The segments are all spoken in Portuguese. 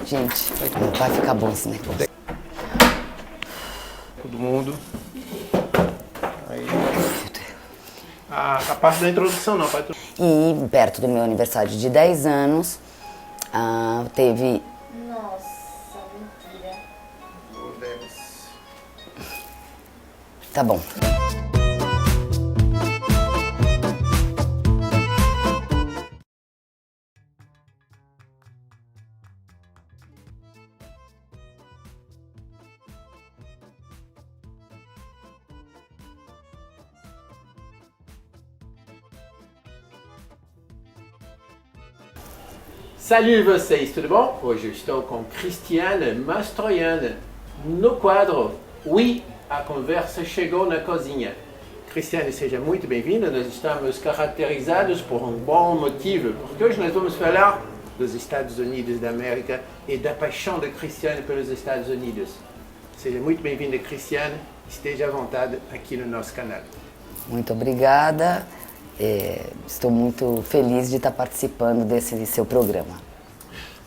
Gente, vai ficar bom esse negócio. Todo mundo. Aí. A parte da introdução não, parte... E perto do meu aniversário de 10 anos, teve... Nossa, mentira. Tá bom. Salut vocês, tudo bom? Hoje eu estou com Cristiane Mastroianni no quadro Oui, a conversa chegou na cozinha. Cristiane, seja muito bem-vinda, nós estamos caracterizados por um bom motivo, porque hoje nós vamos falar dos Estados Unidos da América e da paixão da Cristiane pelos Estados Unidos. Seja muito bem-vinda, Cristiane, esteja à vontade aqui no nosso canal. Muito obrigada. Estou muito feliz de estar participando desse seu programa.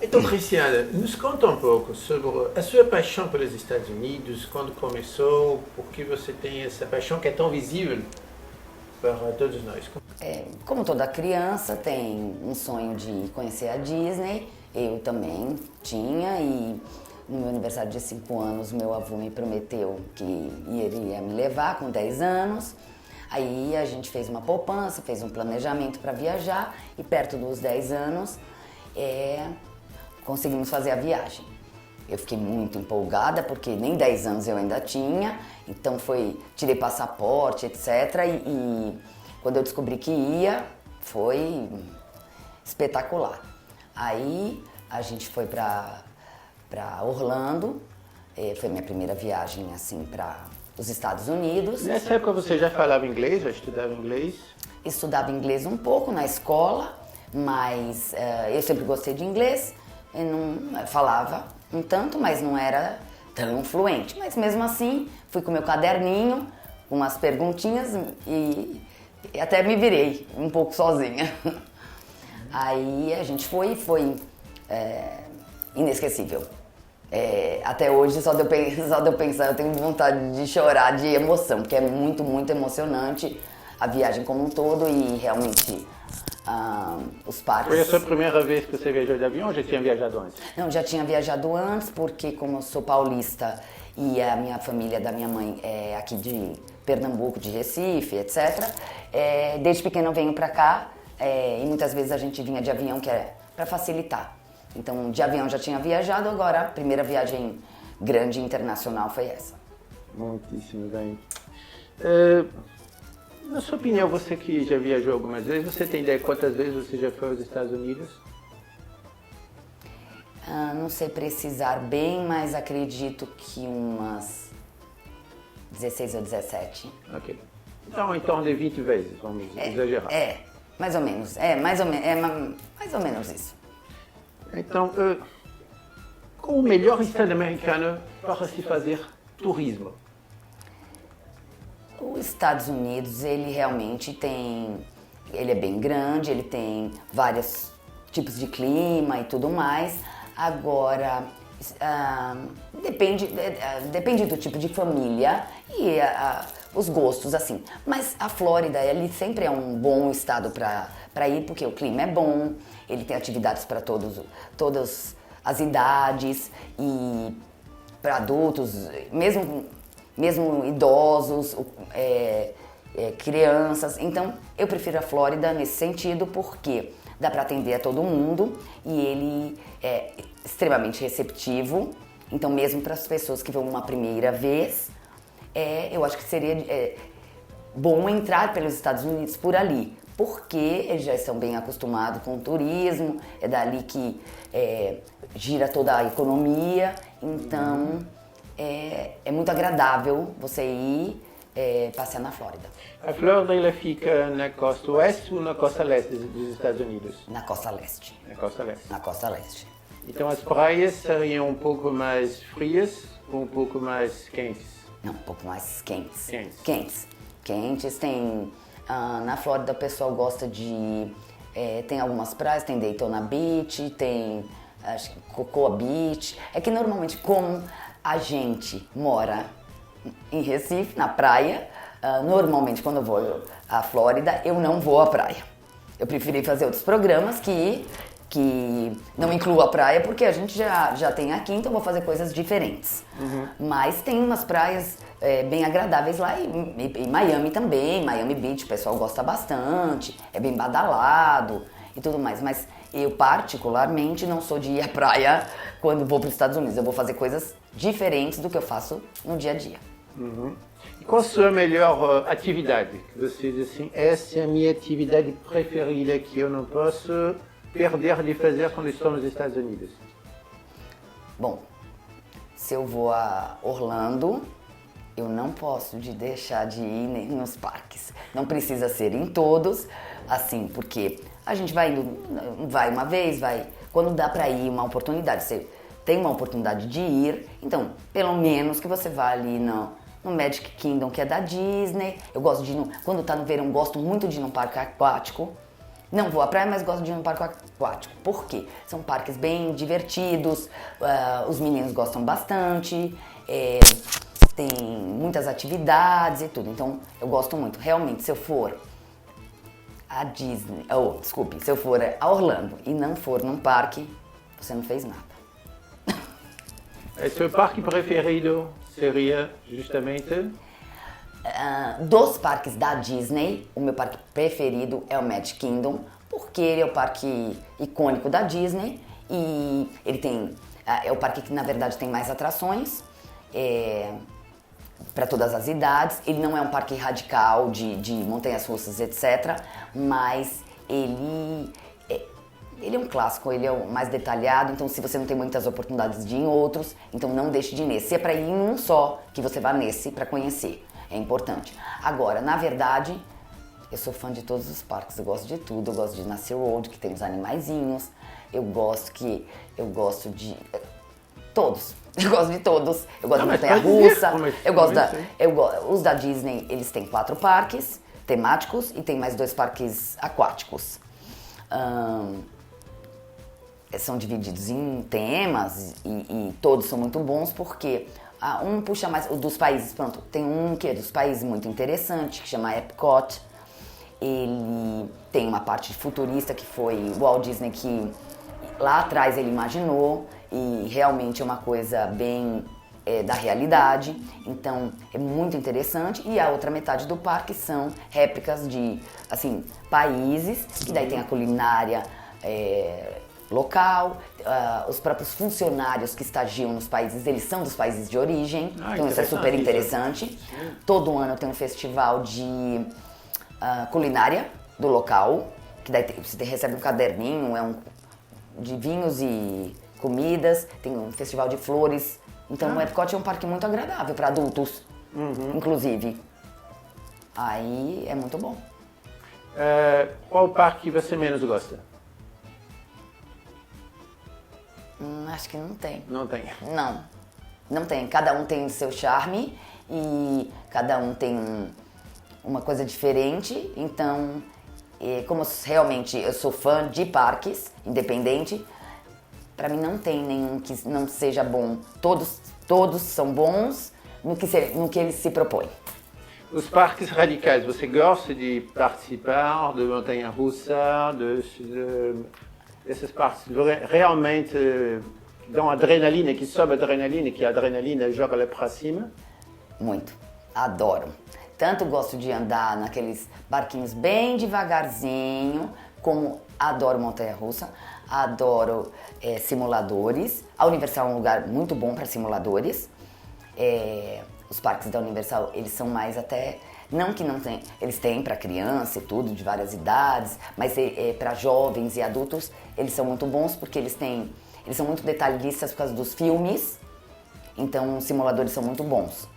Então, Cristiane, nos conta um pouco sobre a sua paixão pelos Estados Unidos, quando começou, por que você tem essa paixão que é tão visível para todos nós. Como toda criança tem um sonho de conhecer a Disney, eu também tinha, e no meu aniversário de 5 anos, meu avô me prometeu que iria me levar com 10 anos. Aí a gente fez uma poupança, fez um planejamento para viajar e perto dos 10 anos conseguimos fazer a viagem. Eu fiquei muito empolgada porque nem 10 anos eu ainda tinha, então tirei passaporte, etc. E quando eu descobri que ia, foi espetacular. Aí a gente foi para Orlando, foi minha primeira viagem assim para os Estados Unidos. Nessa época você já falava inglês, já estudava inglês? Estudava inglês um pouco na escola, mas eu sempre gostei de inglês. Eu não falava um tanto, mas não era tão fluente. Mas mesmo assim, fui com meu caderninho, umas perguntinhas e até me virei um pouco sozinha. Aí a gente foi inesquecível. Até hoje, só de eu pensar, eu tenho vontade de chorar de emoção, porque é muito, muito emocionante a viagem como um todo e realmente os parques... Foi a sua primeira vez que você viajou de avião ou já tinha viajado antes? Não, já tinha viajado antes, porque como eu sou paulista e a minha família da minha mãe é aqui de Pernambuco, de Recife, etc. Desde pequeno eu venho pra cá e muitas vezes a gente vinha de avião, que é para facilitar. Então, de avião já tinha viajado, agora a primeira viagem grande internacional foi essa. Muitíssimo bem. Na sua opinião, você que já viajou algumas vezes, você tem ideia quantas vezes você já foi aos Estados Unidos? Não sei precisar bem, mas acredito que umas 16 ou 17. Ok. Então, em torno de 20 vezes, vamos exagerar. Mais ou menos. Mais ou menos isso. Então, qual o melhor estado americano para se fazer turismo? Os Estados Unidos, ele realmente ele é bem grande, ele tem vários tipos de clima e tudo mais. Agora, depende do tipo de família e os gostos, assim. Mas a Flórida, ele sempre é um bom estado para ir, porque o clima é bom, ele tem atividades para todas as idades e para adultos, mesmo idosos, crianças. Então, eu prefiro a Flórida nesse sentido, porque dá para atender a todo mundo e ele é extremamente receptivo. Então, mesmo para as pessoas que vão uma primeira vez, eu acho que seria bom entrar pelos Estados Unidos por ali, porque eles já estão bem acostumados com o turismo, é dali que gira toda a economia. Então, é muito agradável você ir passear na Flórida. A Flórida ela fica na costa oeste ou na costa leste dos Estados Unidos? Na costa leste. Na costa leste. Na costa leste. Então as praias seriam um pouco mais frias ou um pouco mais quentes? Não, um pouco mais quentes. Quentes. Quentes. Tem... na Flórida o pessoal gosta de... tem algumas praias, tem Daytona Beach, tem acho que Cocoa Beach. É que normalmente, como a gente mora em Recife, na praia, normalmente quando eu vou à Flórida, eu não vou à praia. Eu preferi fazer outros programas que não incluam a praia, porque a gente já tem aqui, então vou fazer coisas diferentes. Mas tem umas praias bem agradáveis lá e Miami também, Miami Beach, o pessoal gosta bastante, é bem badalado e tudo mais. Mas eu particularmente não sou de ir à praia quando vou para os Estados Unidos. Eu vou fazer coisas diferentes do que eu faço no dia a dia. E qual a sua melhor atividade? Você diz assim, essa é a minha atividade preferida que eu não posso perder de fazer quando estou nos Estados Unidos? Bom, se eu vou a Orlando, eu não posso deixar de ir nos parques. Não precisa ser em todos, assim, porque a gente vai uma vez, vai quando dá para ir, uma oportunidade. Você tem uma oportunidade de ir, então, pelo menos que você vá ali no Magic Kingdom, que é da Disney. Eu gosto de ir quando tá no verão, gosto muito de ir num parque aquático. Não vou à praia, mas gosto de ir num parque aquático. Por quê? São parques bem divertidos, os meninos gostam bastante, tem muitas atividades e tudo. Então, eu gosto muito. Realmente, se eu for a Disney, se eu for a Orlando e não for num parque, você não fez nada. Seu parque preferido seria justamente? Dos parques da Disney, o meu parque preferido é o Magic Kingdom, porque ele é o parque icônico da Disney e ele tem, é o parque que na verdade tem mais atrações para todas as idades. Ele não é um parque radical de montanhas russas, etc, mas ele é um clássico, ele é o mais detalhado, então se você não tem muitas oportunidades de ir em outros, então não deixe de ir nesse. Se é para ir em um só, que você vá nesse para conhecer. É importante. Agora, na verdade, eu sou fã de todos os parques, eu gosto de tudo. Eu gosto de Nasty Road, que tem os animaizinhos. Eu gosto de todos. Eu gosto de todos. Eu gosto de montanha-russa. Os da Disney, eles têm 4 parques temáticos e tem mais 2 parques aquáticos. São divididos em temas e todos são muito bons porque um puxa mais, dos países, pronto, tem um que é dos países muito interessante, que chama Epcot. Ele tem uma parte futurista que foi o Walt Disney que lá atrás ele imaginou e realmente é uma coisa bem da realidade, então é muito interessante. E a outra metade do parque são réplicas de, assim, países, que daí tem a culinária local, os próprios funcionários que estagiam nos países, eles são dos países de origem, então isso é super interessante. Todo ano tem um festival de culinária do local, que daí você recebe um caderninho, de vinhos e comidas, tem um festival de flores, então o Epcot é um parque muito agradável para adultos, inclusive. Aí é muito bom. Qual parque você menos gosta? Acho que não tem. Não tem? Não tem. Cada um tem o seu charme e cada um tem uma coisa diferente. Então, como realmente eu sou fã de parques, independente, para mim não tem nenhum que não seja bom. Todos são bons no que eles se propõem. Os parques radicais, você gosta de participar de montanha-russa, desses parques realmente dão adrenalina, que sobe adrenalina, que a adrenalina joga lá para cima? Muito, adoro. Tanto gosto de andar naqueles barquinhos bem devagarzinho, como adoro montanha-russa, adoro simuladores. A Universal é um lugar muito bom para simuladores. Os parques da Universal, eles são mais até... Não que não tem, eles têm para criança e tudo, de várias idades, mas para jovens e adultos, eles são muito bons porque eles são muito detalhistas por causa dos filmes, então os simuladores são muito bons.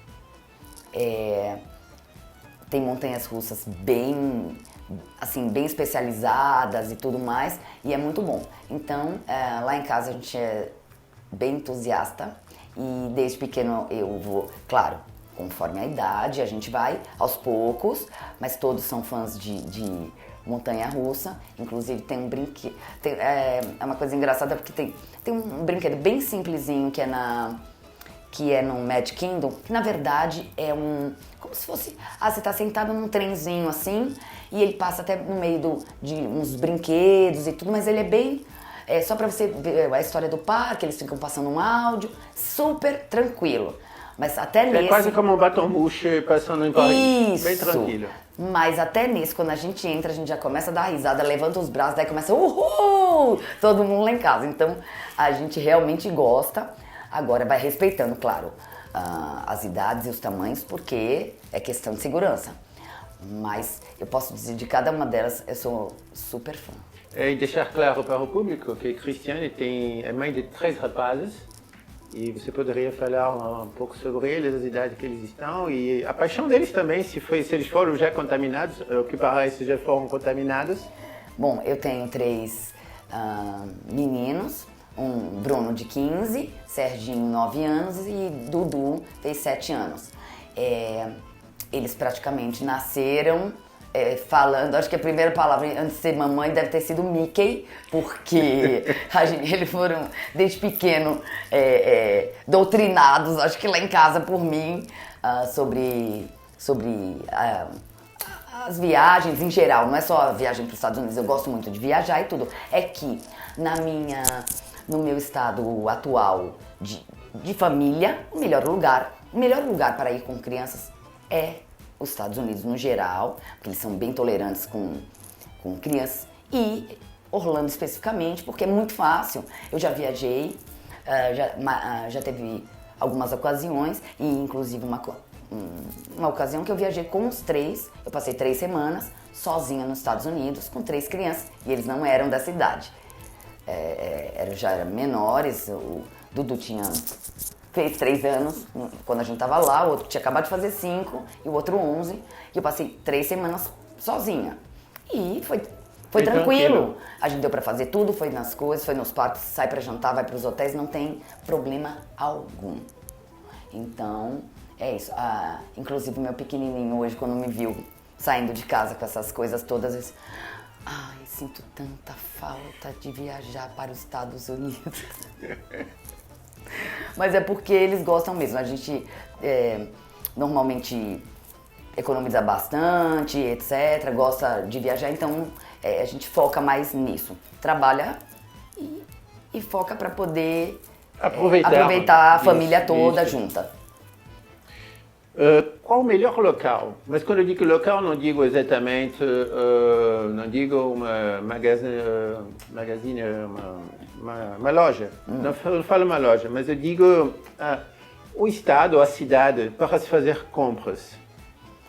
Tem montanhas russas bem especializadas e tudo mais, e é muito bom. Então, lá em casa a gente é bem entusiasta e desde pequeno eu vou, claro, conforme a idade, a gente vai aos poucos, mas todos são fãs de montanha-russa. Inclusive tem um brinquedo, é uma coisa engraçada porque tem um brinquedo bem simplesinho que é no Magic Kingdom, que na verdade é como se fosse, você tá sentado num trenzinho assim, e ele passa até no meio de uns brinquedos e tudo, mas ele é bem, só pra você ver a história do parque, eles ficam passando um áudio, super tranquilo. Mas até nesse... É quase como um batom-mouche passando em Paris. Isso. Bem tranquilo. Mas até nisso, quando a gente entra, a gente já começa a dar risada, levanta os braços, daí começa uhul! Todo mundo lá em casa. Então, a gente realmente gosta. Agora, vai respeitando, claro, as idades e os tamanhos, porque é questão de segurança. Mas eu posso dizer, de cada uma delas, eu sou super fã. E deixar claro para o público que Cristiane é mãe de 3 rapazes. E você poderia falar um pouco sobre eles, as idades que eles estão e a paixão deles também, se eles foram já contaminados, o que parece já foram contaminados. Bom, eu tenho 3 meninos, um Bruno de 15, Serginho 9 anos e Dudu fez 7 anos. Eles praticamente nasceram falando, acho que a primeira palavra antes de ser mamãe deve ter sido Mickey, porque eles foram desde pequeno doutrinados, acho que lá em casa por mim, sobre as viagens em geral, não é só a viagem para os Estados Unidos, eu gosto muito de viajar e tudo. É que no meu estado atual de família, o melhor lugar para ir com crianças é os Estados Unidos no geral, porque eles são bem tolerantes com crianças, e Orlando especificamente, porque é muito fácil. Eu já viajei, já teve algumas ocasiões, e inclusive uma ocasião que eu viajei com os 3, eu passei 3 semanas sozinha nos Estados Unidos com 3 crianças, e eles não eram da cidade. Já eram menores, o Dudu fez 3 anos quando a gente tava lá, o outro tinha acabado de fazer 5 e o outro 11. E eu passei 3 semanas sozinha. E foi tranquilo. A gente deu pra fazer tudo, foi nas coisas, foi nos parques, sai pra jantar, vai pros hotéis, não tem problema algum. Então, é isso. Inclusive meu pequenininho hoje, quando me viu saindo de casa com essas coisas todas, disse, sinto tanta falta de viajar para os Estados Unidos. Mas é porque eles gostam mesmo. A gente normalmente economiza bastante, etc. Gosta de viajar, então a gente foca mais nisso. Trabalha e foca para poder aproveitar a família toda junta. Qual o melhor local? Mas quando eu digo local, não digo exatamente, não digo uma magazine, uma loja. Não falo uma loja, mas eu digo o estado, a cidade, para se fazer compras.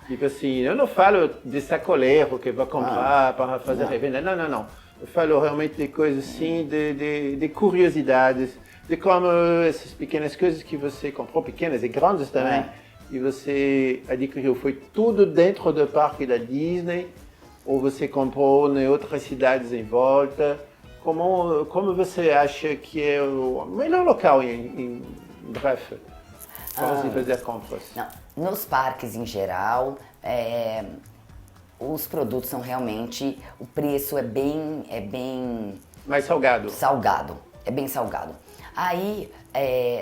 Tipo assim, eu não falo de sacoleiro que vai comprar para fazer revenda, não. Eu falo realmente de coisas assim, de curiosidades, de como essas pequenas coisas que você comprou, pequenas e grandes também, e você adquiriu, foi tudo dentro do parque da Disney, ou você comprou em outras cidades em volta. Como você acha que é o melhor local, em breve, para se fazer compras? Não, nos parques em geral, os produtos são realmente, o preço é bem mais salgado. É bem salgado. Aí,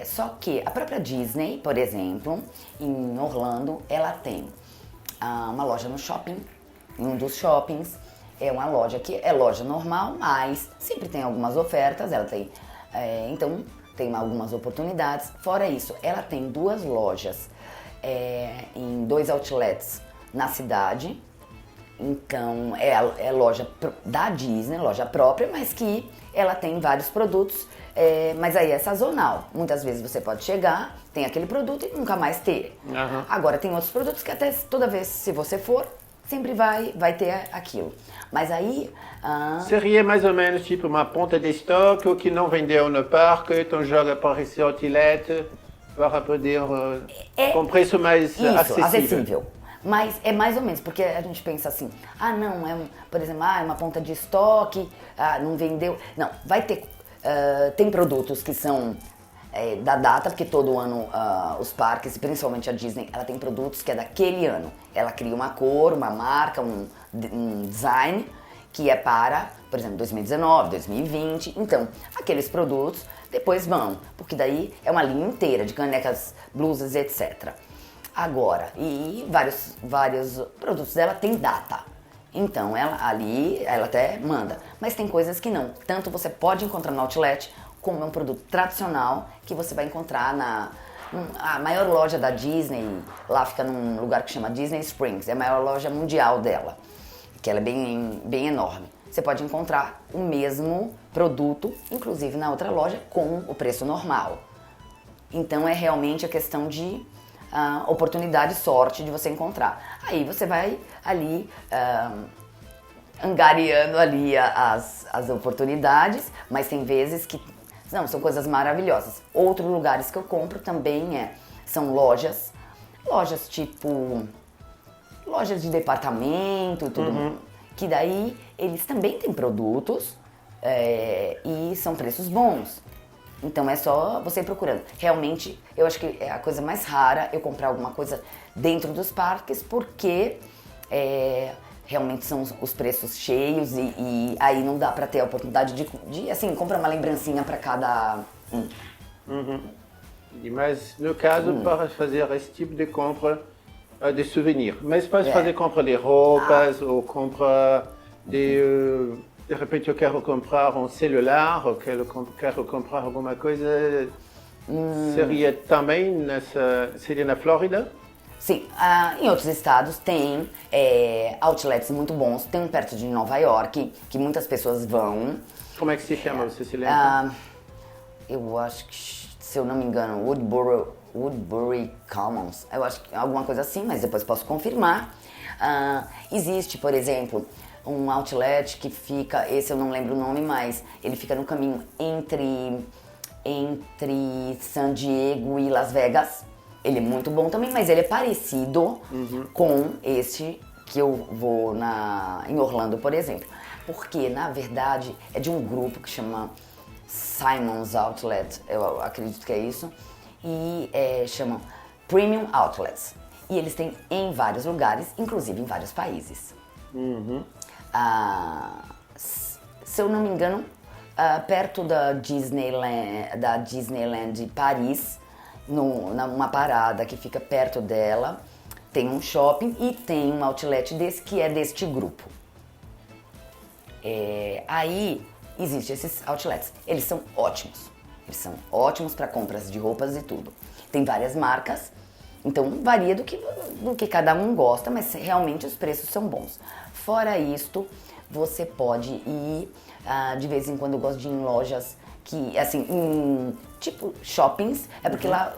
só que a própria Disney, por exemplo, em Orlando, ela tem uma loja no shopping, em um dos shoppings. É uma loja que é loja normal, mas sempre tem algumas ofertas, ela tem, então tem algumas oportunidades. Fora isso, ela tem 2 lojas em 2 outlets na cidade. Então é loja da Disney, loja própria, mas que ela tem vários produtos, mas aí é sazonal. Muitas vezes você pode chegar, tem aquele produto e nunca mais ter. Uhum. Agora tem outros produtos que até toda vez, se você for, sempre vai ter aquilo. Mas aí... Seria mais ou menos tipo uma ponta de estoque, o que não vendeu no parque, então joga para esse outlet para poder com preço mais acessível. Mas é mais ou menos, porque a gente pensa assim, não, por exemplo, é uma ponta de estoque, não vendeu. Não, vai ter, tem produtos que são da data, porque todo ano os parques, principalmente a Disney, ela tem produtos que é daquele ano. Ela cria uma cor, uma marca, um design, que é para, por exemplo, 2019, 2020. Então, aqueles produtos depois vão, porque daí é uma linha inteira de canecas, blusas, etc. Agora, e vários produtos dela tem data. Então, ela até manda. Mas tem coisas que não. Tanto você pode encontrar no outlet, como é um produto tradicional que você vai encontrar a maior loja da Disney. Lá fica num lugar que chama Disney Springs. É a maior loja mundial dela, que ela é bem enorme. Você pode encontrar o mesmo produto, inclusive na outra loja, com o preço normal. Então, é realmente a questão de oportunidade, sorte de você encontrar. Aí você vai ali angariando ali as oportunidades, mas tem vezes que não, são coisas maravilhosas. Outros lugares que eu compro também são lojas tipo lojas de departamento e tudo, que daí eles também têm produtos e são preços bons. Então é só você ir procurando. Realmente, eu acho que é a coisa mais rara eu comprar alguma coisa dentro dos parques, porque realmente são os preços cheios e aí não dá pra ter a oportunidade de assim, comprar uma lembrancinha pra cada Mas no caso, para fazer esse tipo de compra de souvenir, mas pode fazer compra de roupas ou compra de repente eu quero comprar um celular, ou quero comprar alguma coisa, seria na Flórida? Sim, em outros estados tem outlets muito bons, tem um perto de Nova York, que muitas pessoas vão. Como é que se chama, você se lembra? Eu acho que, se eu não me engano, Woodbury Commons, eu acho que alguma coisa assim, mas depois posso confirmar. Existe, por exemplo, um outlet que fica, esse eu não lembro o nome, mas ele fica no caminho entre San Diego e Las Vegas. Ele é muito bom também, mas ele é parecido com este que eu vou em Orlando, por exemplo. Porque, na verdade, é de um grupo que chama Simon's Outlet, eu acredito que é isso, e chamam Premium Outlets. E eles têm em vários lugares, inclusive em vários países. Se eu não me engano, perto da Disneyland de Paris, numa parada que fica perto dela, tem um shopping e tem um outlet que é deste grupo. Aí existem esses outlets, eles são ótimos para compras de roupas e tudo. Tem várias marcas, então varia do que cada um gosta, mas realmente os preços são bons. Fora isto, você pode ir, de vez em quando eu gosto de ir em lojas que, assim, tipo shoppings, porque lá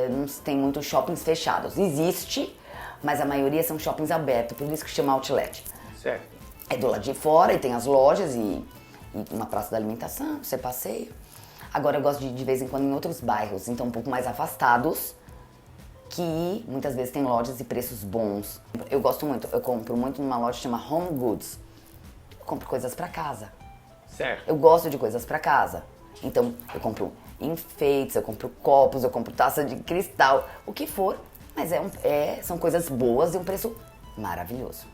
não tem muitos shoppings fechados. Existe, mas a maioria são shoppings abertos, por isso que chama outlet. Certo. É do lado de fora e tem as lojas e uma praça da alimentação, você passeia. Agora eu gosto de vez em quando em outros bairros, então um pouco mais afastados, que muitas vezes tem lojas e preços bons. Eu compro muito numa loja que chama Home Goods. Eu compro coisas pra casa. Certo. Eu gosto de coisas pra casa. Então eu compro enfeites, eu compro copos, eu compro taça de cristal, o que for. Mas são coisas boas e um preço maravilhoso.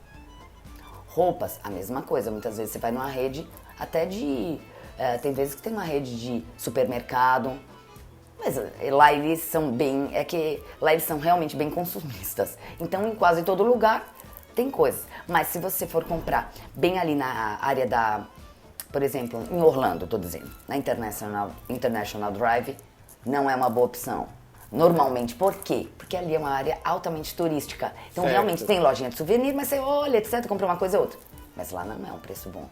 Roupas, a mesma coisa. Muitas vezes você vai numa rede até tem vezes que tem uma rede de supermercado. Mas lá eles são lá eles são realmente bem consumistas. Então em quase todo lugar tem coisas. Mas se você for comprar bem ali na área por exemplo, em Orlando, tô dizendo, na International Drive, não é uma boa opção. Normalmente, por quê? Porque ali é uma área altamente turística. Então realmente tem lojinha de souvenir, mas você olha, etc, compra uma coisa ou outra. Mas lá não é um preço bom.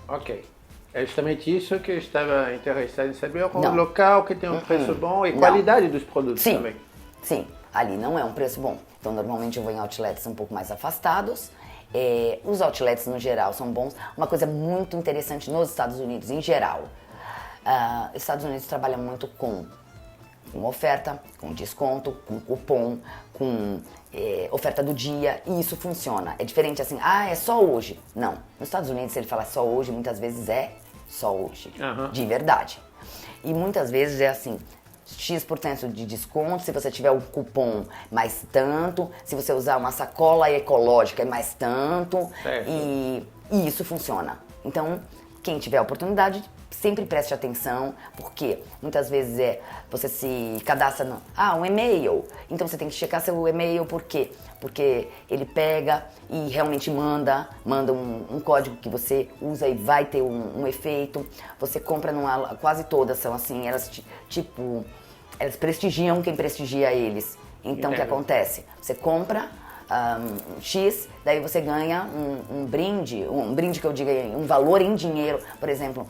Ok. É justamente isso que eu estava interessado em saber, um local que tem um preço bom e qualidade dos produtos também. Sim, ali não é um preço bom. Então, normalmente eu vou em outlets um pouco mais afastados. Os outlets, no geral, são bons. Uma coisa muito interessante nos Estados Unidos, em geral. Os Estados Unidos trabalham muito com oferta, com desconto, com cupom, com oferta do dia, e isso funciona. É diferente assim, é só hoje. Não, nos Estados Unidos, se ele fala só hoje, muitas vezes é só hoje, de verdade. E muitas vezes é assim, X% de desconto, se você tiver um cupom mais tanto, se você usar uma sacola ecológica é mais tanto, certo. E E isso funciona. Então, quem tiver a oportunidade, sempre preste atenção, porque muitas vezes você se cadastra um e-mail, então você tem que checar seu e-mail, por quê? Porque ele pega e realmente manda um código que você usa e vai ter um efeito. Você compra quase todas são assim, elas prestigiam quem prestigia eles. Então o que acontece? Você compra X, daí você ganha um brinde que eu diga um valor em dinheiro, por exemplo.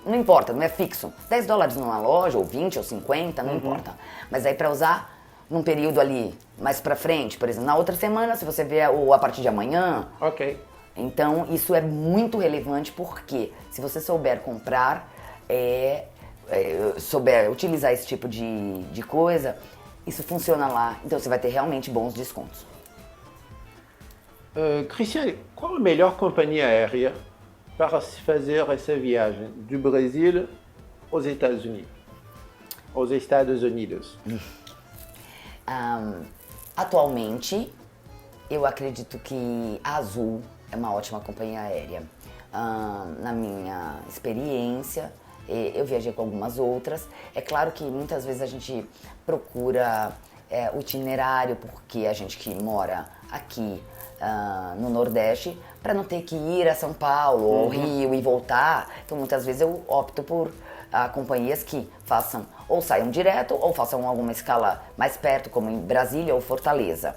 Não importa, não é fixo. $10 numa loja, ou 20, ou 50, não importa. Mas aí para usar num período ali mais pra frente, por exemplo, na outra semana, se você vê ou a partir de amanhã. Ok. Então isso é muito relevante porque se você souber comprar, souber utilizar esse tipo de coisa, isso funciona lá. Então você vai ter realmente bons descontos. Cristiane, qual a melhor companhia aérea para se fazer essa viagem do Brasil aos Estados Unidos? Atualmente, eu acredito que a Azul é uma ótima companhia aérea. Na minha experiência, eu viajei com algumas outras. É claro que muitas vezes a gente procura o itinerário, porque a gente que mora aqui no Nordeste, para não ter que ir a São Paulo ou Rio e voltar. Então muitas vezes eu opto por companhias que façam ou saiam direto ou façam alguma escala mais perto, como em Brasília ou Fortaleza.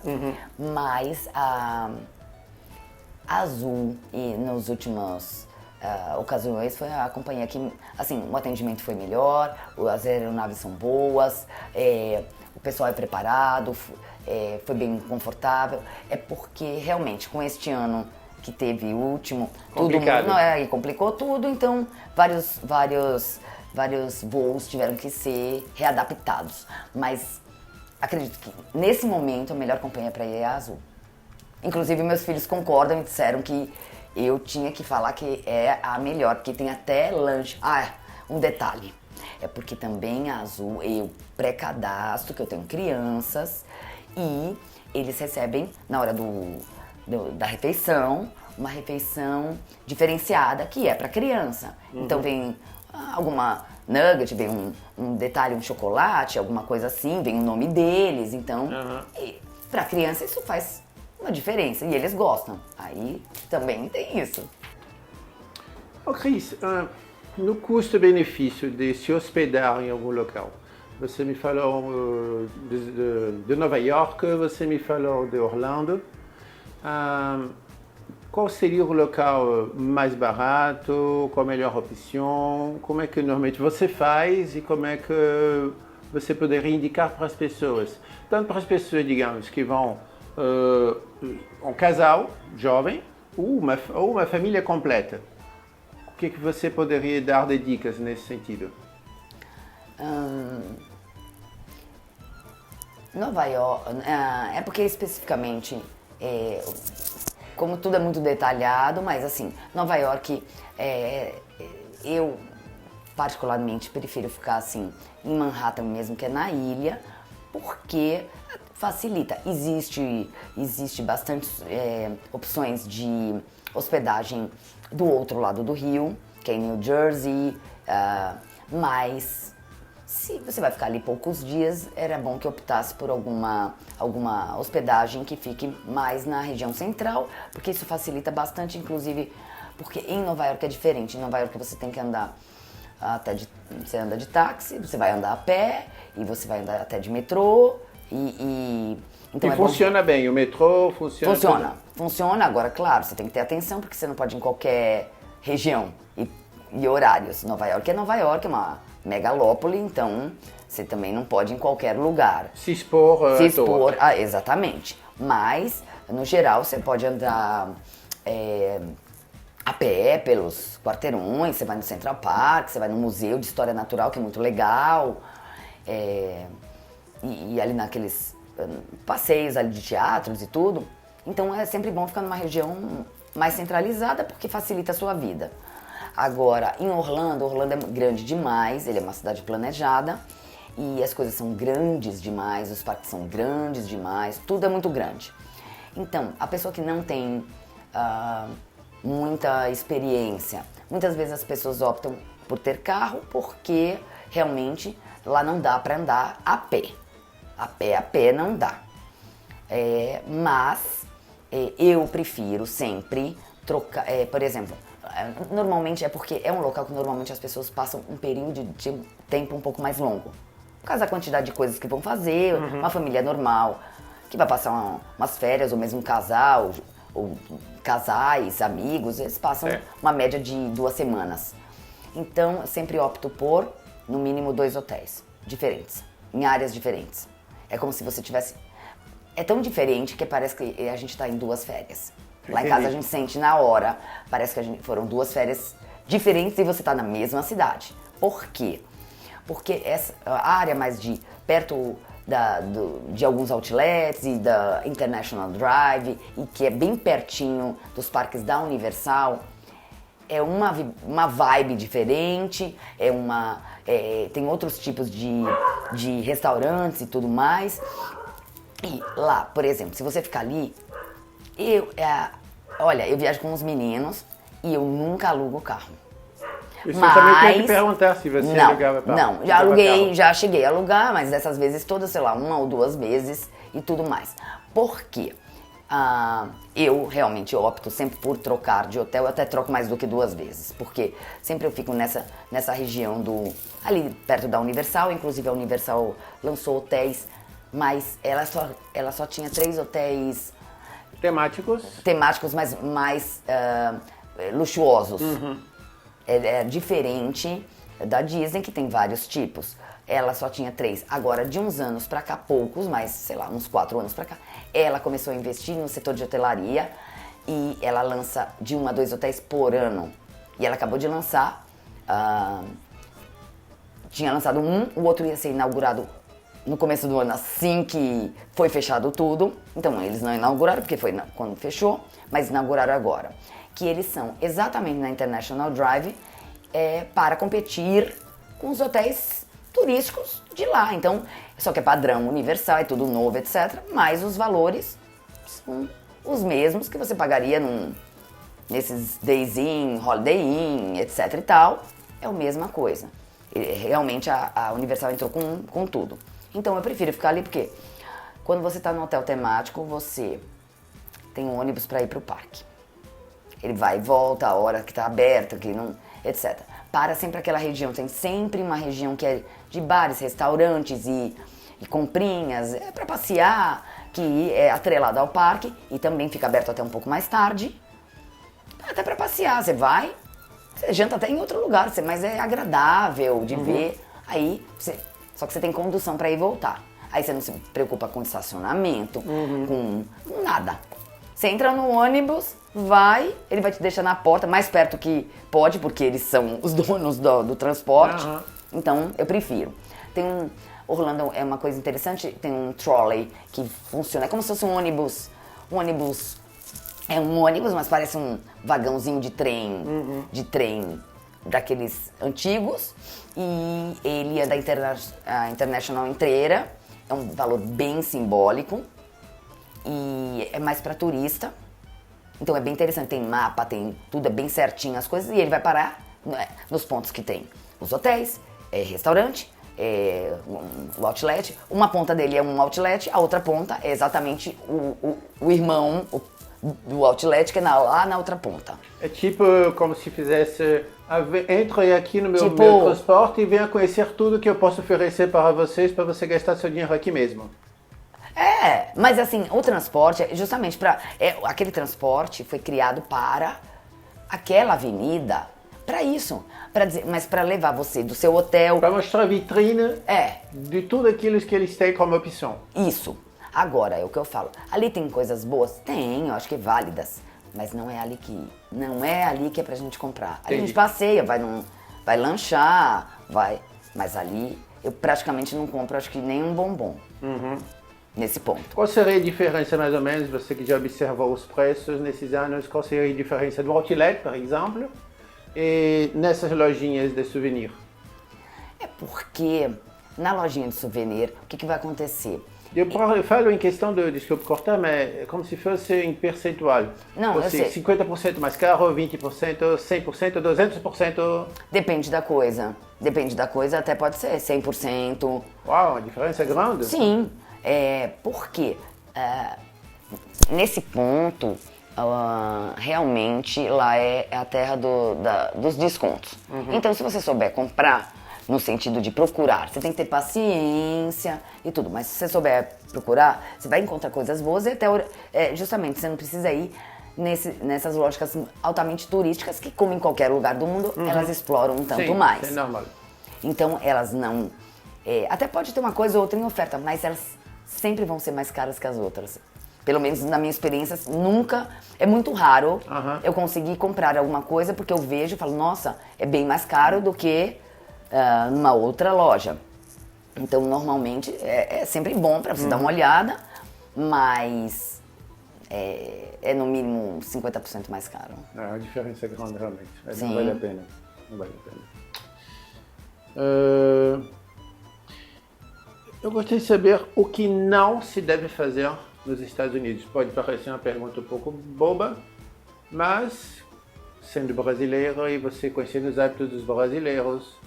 Mas a Azul, e nos últimos ocasiões, foi a companhia que, assim, o atendimento foi melhor, as aeronaves são boas, o pessoal é preparado, foi bem confortável. É porque realmente com este ano que teve o último, complicado. E complicou tudo, então vários voos tiveram que ser readaptados. Mas acredito que nesse momento a melhor companhia para ir é a Azul. Inclusive meus filhos concordam e disseram que eu tinha que falar que é a melhor, porque tem até lanche. Um detalhe. É porque também a Azul, eu pré-cadastro, que eu tenho crianças, e eles recebem, na hora da refeição, uma refeição diferenciada, que é para criança. Então vem alguma nugget, vem um detalhe, um chocolate, alguma coisa assim, vem o nome deles. Então, para criança isso faz uma diferença, e eles gostam. Aí também tem isso. Cris, no custo-benefício de se hospedar em algum local, você me falou de Nova York, você me falou de Orlando. Qual seria o local mais barato, qual a melhor opção, como é que normalmente você faz e como é que você poderia indicar para as pessoas? Tanto para as pessoas, digamos, que vão um casal jovem ou uma família completa. O que você poderia dar de dicas nesse sentido? Nova York, é porque especificamente, como tudo é muito detalhado, mas assim, Nova York, eu particularmente prefiro ficar assim, em Manhattan mesmo, que é na ilha, porque facilita. Existe bastante opções de hospedagem do outro lado do rio, que é em New Jersey, mas se você vai ficar ali poucos dias, era bom que optasse por alguma hospedagem que fique mais na região central, porque isso facilita bastante, inclusive, porque em Nova York é diferente. Em Nova York você tem que andar você anda de táxi, você vai andar a pé, e você vai andar até de metrô, então e funciona bem, o metrô funciona? Funciona, agora claro, você tem que ter atenção, porque você não pode ir em qualquer região e horários. Nova York é uma megalópole, então você também não pode ir em qualquer lugar. Se expor. Exatamente. Mas, no geral, você pode andar a pé pelos quarteirões, você vai no Central Park, você vai no Museu de História Natural, que é muito legal, e ali naqueles passeios ali de teatros e tudo. Então é sempre bom ficar numa região mais centralizada, porque facilita a sua vida. Agora, em Orlando é grande demais, ele é uma cidade planejada e as coisas são grandes demais, os parques são grandes demais, tudo é muito grande. Então, a pessoa que não tem muita experiência. Muitas vezes as pessoas optam por ter carro porque realmente lá não dá para andar a pé. A pé não dá. Mas eu prefiro sempre trocar, por exemplo, normalmente é porque é um local que normalmente as pessoas passam um período de tempo um pouco mais longo. Por causa da quantidade de coisas que vão fazer, uma família normal, que vai passar umas férias, ou mesmo um casal, ou casais, amigos, eles passam uma média de 2 semanas. Então, eu sempre opto por, no mínimo, 2 hotéis diferentes, em áreas diferentes. É como se você tivesse... É tão diferente que parece que a gente está em 2 férias. Lá em casa a gente sente na hora, parece que foram 2 férias diferentes e você está na mesma cidade. Por quê? Porque a área mais de perto de alguns outlets e da International Drive, e que é bem pertinho dos parques da Universal, é uma vibe diferente, tem outros tipos de restaurantes e tudo mais. E lá, por exemplo, se você ficar ali, olha, eu viajo com os meninos e eu nunca alugo carro. Isso eu também queria te perguntar se você alugava carro. Não, já aluguei, já cheguei a alugar, mas dessas vezes todas, sei lá, 1 ou 2 vezes e tudo mais. Por quê? Eu realmente opto sempre por trocar de hotel, eu até troco mais do que 2 vezes, porque sempre eu fico nessa região ali perto da Universal, inclusive a Universal lançou hotéis, mas ela só tinha 3 hotéis temáticos, mas mais luxuosos. É diferente da Disney, que tem vários tipos. Ela só tinha 3. Agora, de uns anos pra cá, poucos, mas sei lá, uns 4 anos pra cá, ela começou a investir no setor de hotelaria e ela lança de 1 a 2 hotéis por ano. E ela acabou de lançar, tinha lançado o outro ia ser inaugurado no começo do ano, assim que foi fechado tudo. Então, eles não inauguraram, porque foi quando fechou, mas inauguraram agora. Que eles são exatamente na International Drive para competir com os hotéis turísticos de lá. Então, só que é padrão universal, é tudo novo, etc. Mas os valores são os mesmos que você pagaria nesses Days Inn, Holiday Inn, etc e tal. É a mesma coisa. Realmente a Universal entrou com tudo. Então eu prefiro ficar ali porque quando você está no hotel temático, você tem um ônibus para ir para o parque. Ele vai e volta a hora que está aberto, que não, etc. Para sempre aquela região. Tem sempre uma região que é de bares, restaurantes e comprinhas, para passear, que é atrelado ao parque e também fica aberto até um pouco mais tarde. Até para passear, você vai, você janta até em outro lugar, mas é agradável de ver. Aí, só que você tem condução para ir e voltar. Aí você não se preocupa com estacionamento, com nada. Você entra no ônibus, ele vai te deixar na porta, mais perto que pode, porque eles são os donos do transporte. Então, eu prefiro. Orlando é uma coisa interessante, tem um trolley que funciona, é como se fosse um ônibus. É um ônibus, mas parece um vagãozinho de trem daqueles antigos. E ele é da International inteira, é um valor bem simbólico. E é mais para turista, então é bem interessante, tem mapa, tem tudo, é bem certinho as coisas, e ele vai parar nos pontos que tem os hotéis, restaurante, o outlet. Uma ponta dele é um outlet, a outra ponta é exatamente o irmão do outlet, que é lá na outra ponta. É tipo como se fizesse, entre aqui no meu transporte e venha conhecer tudo que eu posso oferecer para vocês, para você gastar seu dinheiro aqui mesmo. Mas assim, o transporte, justamente aquele transporte foi criado para aquela avenida, para isso, mas para levar você do seu hotel. Para mostrar a vitrine de tudo aquilo que eles têm como opção. Isso. Agora, é o que eu falo. Ali tem coisas boas? Tem, eu acho que válidas, mas não é ali que é pra gente comprar. Ali a gente passeia, vai lanchar, mas ali eu praticamente não compro, acho que nem um bombom. Nesse ponto. Qual seria a diferença, mais ou menos, você que já observou os preços nesses anos, qual seria a diferença do outlet, por exemplo, e nessas lojinhas de souvenir? É porque na lojinha de souvenir, o que vai acontecer? Eu falo em questão de, desculpe cortar, mas é como se fosse em percentual. Não, eu sei. 50% mais caro, 20%, 100%, 200%. Depende da coisa. Depende da coisa, até pode ser 100%. Uau, a diferença é grande. Sim, porque nesse ponto, realmente lá é a terra dos descontos. Então, se você souber comprar, no sentido de procurar, você tem que ter paciência e tudo, mas se você souber procurar, você vai encontrar coisas boas e até justamente você não precisa ir nessas lógicas altamente turísticas que, como em qualquer lugar do mundo, elas exploram um tanto mais. Sim, é normal. Então elas não... até pode ter uma coisa ou outra em oferta, mas elas sempre vão ser mais caras que as outras. Pelo menos na minha experiência, nunca... É muito raro eu conseguir comprar alguma coisa porque eu vejo e falo, nossa, é bem mais caro do que numa outra loja. Então, normalmente, é sempre bom para você dar uma olhada, mas é no mínimo 50% mais caro. A diferença é grande, realmente. Sim. Não vale a pena. Não vale a pena. Eu gostaria de saber o que não se deve fazer nos Estados Unidos. Pode parecer uma pergunta um pouco boba, mas sendo brasileiro e você conhecendo os hábitos dos brasileiros,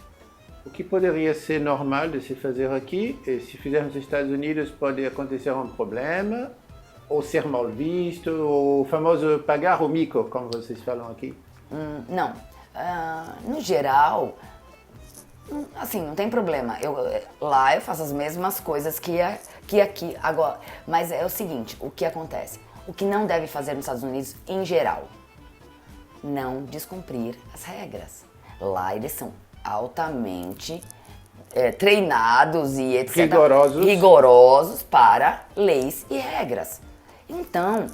o que poderia ser normal de se fazer aqui, e se fizer nos Estados Unidos pode acontecer um problema, ou ser mal visto, ou o famoso pagar o mico, como vocês falam aqui? Não. No geral, assim, não tem problema. Lá eu faço as mesmas coisas que aqui agora. Mas é o seguinte, o que acontece? O que não deve fazer nos Estados Unidos, em geral, não descumprir as regras. Lá eles são altamente treinados e etc. rigorosos para leis e regras. Então,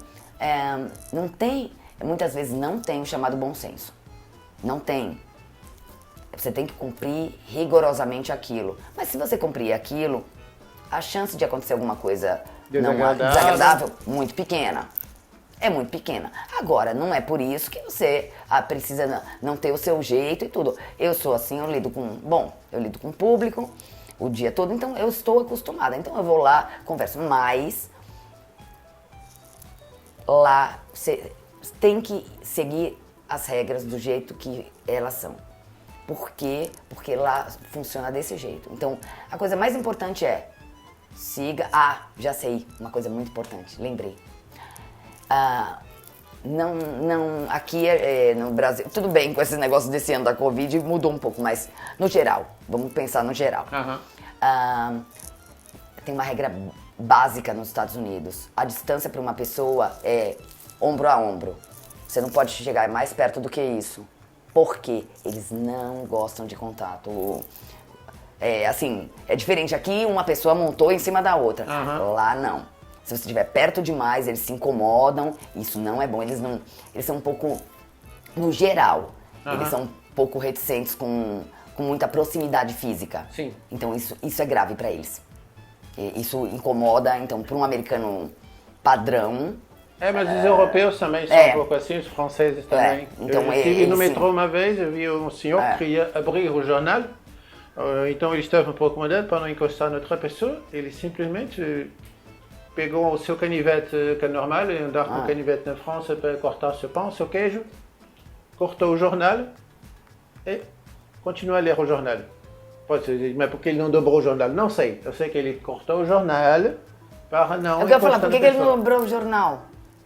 muitas vezes não tem o chamado bom senso. Não tem. Você tem que cumprir rigorosamente aquilo. Mas se você cumprir aquilo, a chance de acontecer alguma coisa desagradável muito pequena. É muito pequena. Agora, não é por isso que você precisa não ter o seu jeito e tudo. Eu sou assim, eu lido com o público o dia todo, então eu estou acostumada. Então eu vou lá, converso, mas lá você tem que seguir as regras do jeito que elas são. Por quê? Porque lá funciona desse jeito. Então, a coisa mais importante é siga... já sei, uma coisa muito importante, lembrei. Aqui no Brasil, tudo bem com esse negócio desse ano da Covid, mudou um pouco, mas no geral, vamos pensar no geral. Tem uma regra básica nos Estados Unidos. A distância para uma pessoa é ombro a ombro. Você não pode chegar mais perto do que isso. Porque eles não gostam de contato. É diferente. Aqui uma pessoa montou em cima da outra. Lá não. Se você estiver perto demais, eles se incomodam. Isso não é bom. Eles são um pouco, no geral, eles são um pouco reticentes com muita proximidade física. Sim. Então isso é grave para eles. Isso incomoda. Então, para um americano padrão... mas os europeus também são um pouco assim, os franceses também. Então, eu estive no metrô uma vez, eu vi um senhor que queria abrir o jornal, então ele estava um pouco incomodado para não encostar noutra pessoa, ele simplesmente pegou o seu canivete, que é normal, andar com canivete na França para cortar seu pão, seu queijo, cortou o jornal e continuou a ler o jornal. Pode ser, mas por que ele não dobrou o jornal? Não sei, eu sei que ele cortou o jornal para não... Eu quero falar, por que ele não dobrou o jornal?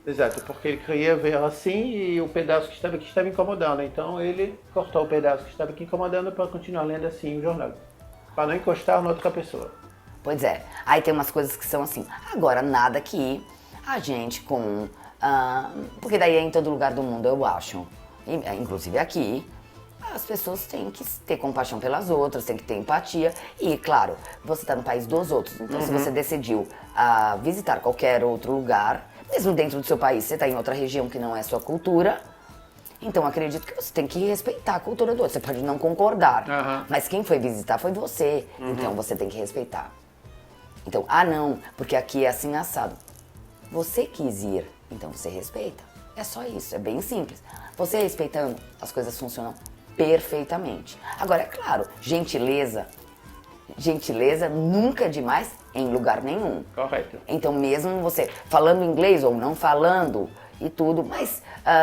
Exato, porque ele queria ver assim e o pedaço que estava aqui estava incomodando. Então ele cortou o pedaço que estava aqui incomodando para continuar lendo assim o jornal. Para não encostar na outra pessoa. Pois é, aí tem umas coisas que são assim. Agora, nada que a gente porque daí é em todo lugar do mundo, eu acho. Inclusive aqui, as pessoas têm que ter compaixão pelas outras, têm que ter empatia. E, claro, você está no país dos outros. Então, se você decidiu visitar qualquer outro lugar... Mesmo dentro do seu país, você está em outra região que não é sua cultura, então acredito que você tem que respeitar a cultura do outro. Você pode não concordar, mas quem foi visitar foi você, então você tem que respeitar. Então, não, porque aqui é assim assado. Você quis ir, então você respeita. É só isso, é bem simples. Você respeitando, as coisas funcionam perfeitamente. Agora, é claro, gentileza gentileza nunca é demais em lugar nenhum. Correto. Então mesmo você falando inglês ou não falando e tudo, mas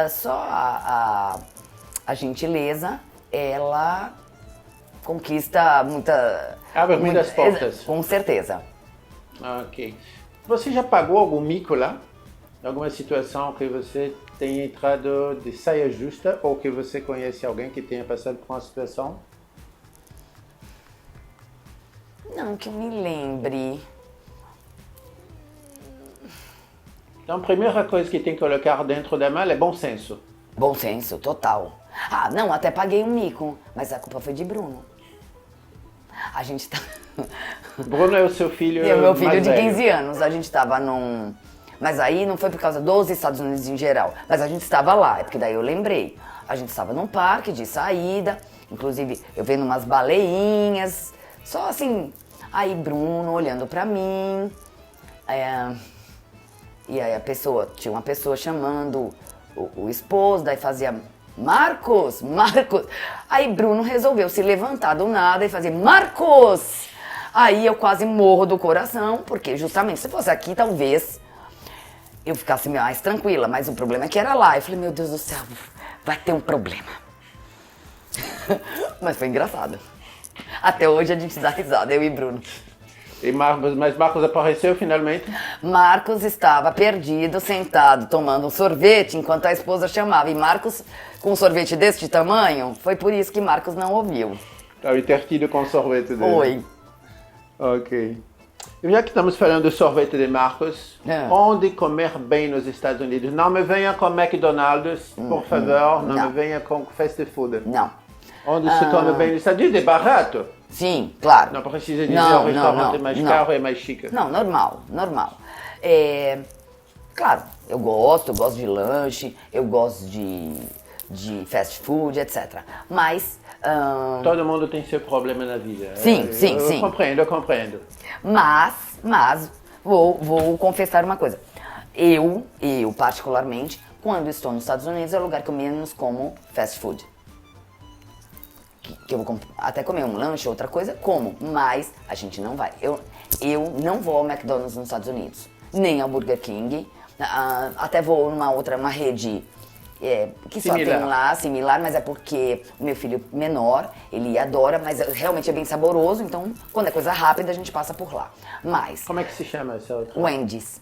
só a gentileza, ela conquista muita... Abre muitas portas. Com certeza. Ok. Você já pagou algum mico lá? Alguma situação que você tenha entrado de saia justa ou que você conhece alguém que tenha passado por uma situação? Não que eu me lembre. Então, a primeira coisa que tem que colocar dentro da mala é bom senso. Bom senso, total. Ah, não, até paguei um mico, mas a culpa foi de Bruno. A gente tá... Bruno é o seu filho É o meu filho mais de velho. 15 anos, a gente tava num... Mas aí não foi por causa dos Estados Unidos em geral, mas a gente estava lá, é porque daí eu lembrei. A gente estava num parque de saída, inclusive eu vendo umas baleinhas, só assim. Aí Bruno olhando pra mim, e aí tinha uma pessoa chamando o esposo, daí fazia Marcos, Marcos. Aí Bruno resolveu se levantar do nada e fazer Marcos! Aí eu quase morro do coração, porque justamente se fosse aqui talvez eu ficasse mais tranquila, mas o problema é que era lá. Eu falei, meu Deus do céu, vai ter um problema. Mas foi engraçado. Até hoje a gente dá risada, eu e Bruno. Mas Marcos apareceu finalmente? Marcos estava perdido, sentado, tomando um sorvete, enquanto a esposa chamava. E Marcos, com um sorvete deste tamanho, foi por isso que Marcos não ouviu. Estava intertido com o sorvete dele. Foi. Ok. E já que estamos falando do sorvete de Marcos, onde comer bem nos Estados Unidos? Não me venha com McDonald's, por favor, não me venha com fast food. Não. Onde se come bem nos Estados Unidos? É barato? Sim, claro. Não precisa dizer o restaurante é mais caro e mais chique. Não, normal. Claro, eu gosto de lanche, eu gosto de fast food, etc. Mas... Todo mundo tem seu problema na vida. Sim. Eu compreendo. Mas vou confessar uma coisa. Eu particularmente, quando estou nos Estados Unidos, é o lugar que eu menos como fast food. Que eu vou até comer um lanche, outra coisa, como, mas a gente não vai. Eu não vou ao McDonald's nos Estados Unidos, nem ao Burger King, até vou uma rede que só tem lá, similar, mas é porque o meu filho menor, ele adora, mas realmente é bem saboroso, então quando é coisa rápida a gente passa por lá. Mas... Como é que se chama essa outra? Wendy's.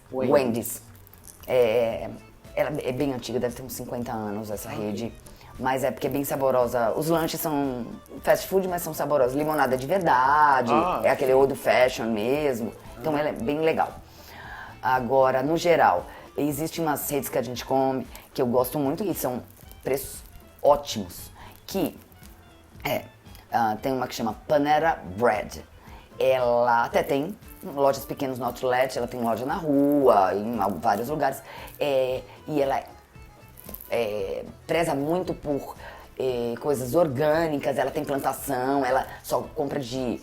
Ela é bem antiga, deve ter uns 50 anos essa rede. Mas é porque é bem saborosa. Os lanches são fast food, mas são saborosos. Limonada de verdade, é aquele old fashion mesmo. Então ela é bem legal. Agora, no geral, existem umas redes que a gente come, que eu gosto muito, e são preços ótimos. Tem uma que chama Panera Bread. Ela até tem lojas pequenas no outlet, ela tem loja na rua, em vários lugares. E ela preza muito por coisas orgânicas, ela tem plantação, ela só compra de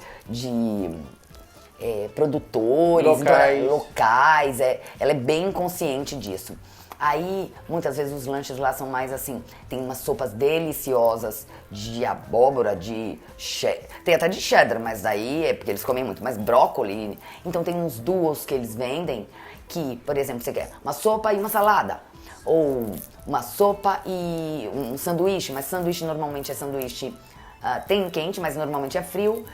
produtores locais, ela é bem consciente disso. Aí, muitas vezes os lanches lá são mais assim, tem umas sopas deliciosas de abóbora, tem até de cheddar, mas aí é porque eles comem muito, mas brócolis. Então tem uns duos que eles vendem que, por exemplo, você quer uma sopa e uma salada. Ou uma sopa e um sanduíche, mas sanduíche normalmente é sanduíche, tem quente, mas normalmente é frio,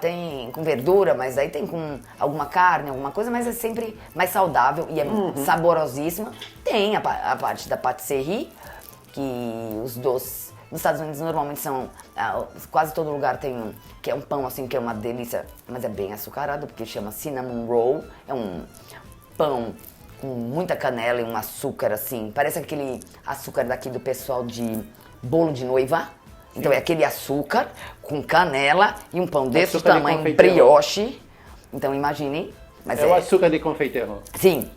tem com verdura, mas aí tem com alguma carne, alguma coisa, mas é sempre mais saudável e é saborosíssima. Tem a parte da patisserie, que os doces nos Estados Unidos normalmente são, quase todo lugar tem que é um pão assim, que é uma delícia, mas é bem açucarado, porque chama cinnamon roll, é um pão com muita canela e um açúcar assim, parece aquele açúcar daqui do pessoal de bolo de noiva. Então é aquele açúcar com canela e um pão desse tamanho, brioche. Então imaginem. Mas o açúcar de confeiteiro. Sim.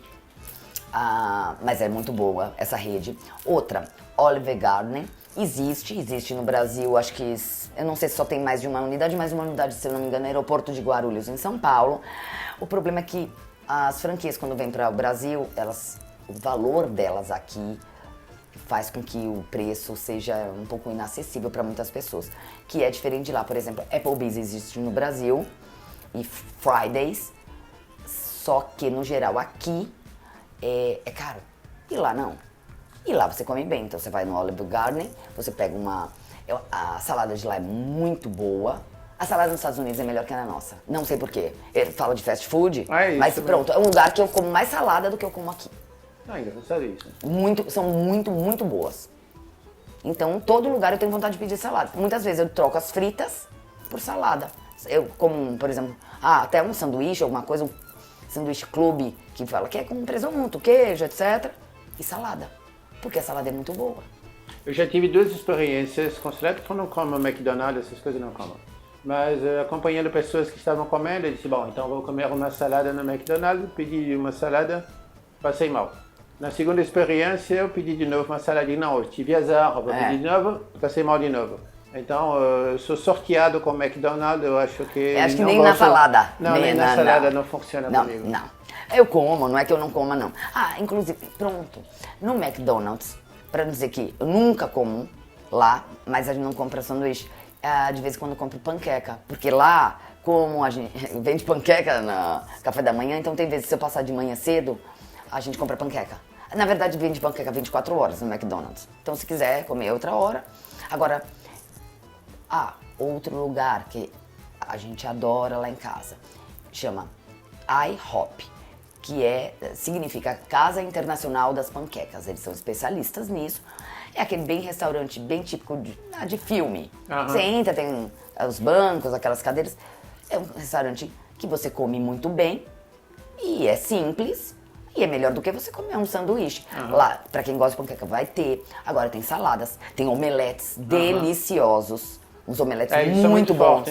Mas é muito boa essa rede. Outra, Olive Garden. Existe no Brasil, acho que, eu não sei se só tem mais de uma unidade, mas uma unidade, se eu não me engano, é aeroporto de Guarulhos, em São Paulo. O problema é que as franquias, quando vêm para o Brasil, o valor delas aqui faz com que o preço seja um pouco inacessível para muitas pessoas, que é diferente de lá. Por exemplo, Applebee's existe no Brasil e Fridays, só que no geral aqui é caro. E lá não. E lá você come bem, então você vai no Olive Garden, você pega a salada de lá é muito boa. A salada nos Estados Unidos é melhor que a nossa. Não sei porquê. Ele fala de fast food, mas pronto, é um lugar que eu como mais salada do que eu como aqui. Engraçado isso. São muito boas. Então, todo lugar eu tenho vontade de pedir salada. Muitas vezes eu troco as fritas por salada. Eu como, por exemplo, até um sanduíche, alguma coisa, um sanduíche clube, que fala que é com presunto, queijo, etc. E salada. Porque a salada é muito boa. Eu já tive duas experiências com salada, porque eu não como McDonald's, essas coisas eu não como. Mas acompanhando pessoas que estavam comendo, eu disse, bom, então vou comer uma salada no McDonald's, pedi uma salada, passei mal. Na segunda experiência, eu pedi de novo uma saladinha, não, eu tive azar, vou pedir de novo, passei mal de novo. Então, eu sou sorteado com o McDonald's, eu acho que... Eu acho que nem na salada. Não, nem na salada não funciona comigo. Não, eu como, não é que eu não coma, não. Inclusive, pronto, no McDonald's, para dizer que eu nunca como lá, mas a gente não compra sanduíche, de vez em quando eu compro panqueca, porque lá, como a gente vende panqueca no café da manhã, então tem vezes, se eu passar de manhã cedo, a gente compra panqueca. Na verdade, vende panqueca 24 horas no McDonald's. Então, se quiser comer outra hora. Agora, outro lugar que a gente adora lá em casa, chama IHOP, que significa Casa Internacional das Panquecas. Eles são especialistas nisso. É aquele bem restaurante, bem típico de filme. Você entra, tem os bancos, aquelas cadeiras. É um restaurante que você come muito bem e é simples. E é melhor do que você comer um sanduíche. Lá, pra quem gosta de panqueca, vai ter. Agora tem saladas, tem omeletes deliciosos. Uns omeletes muito bons.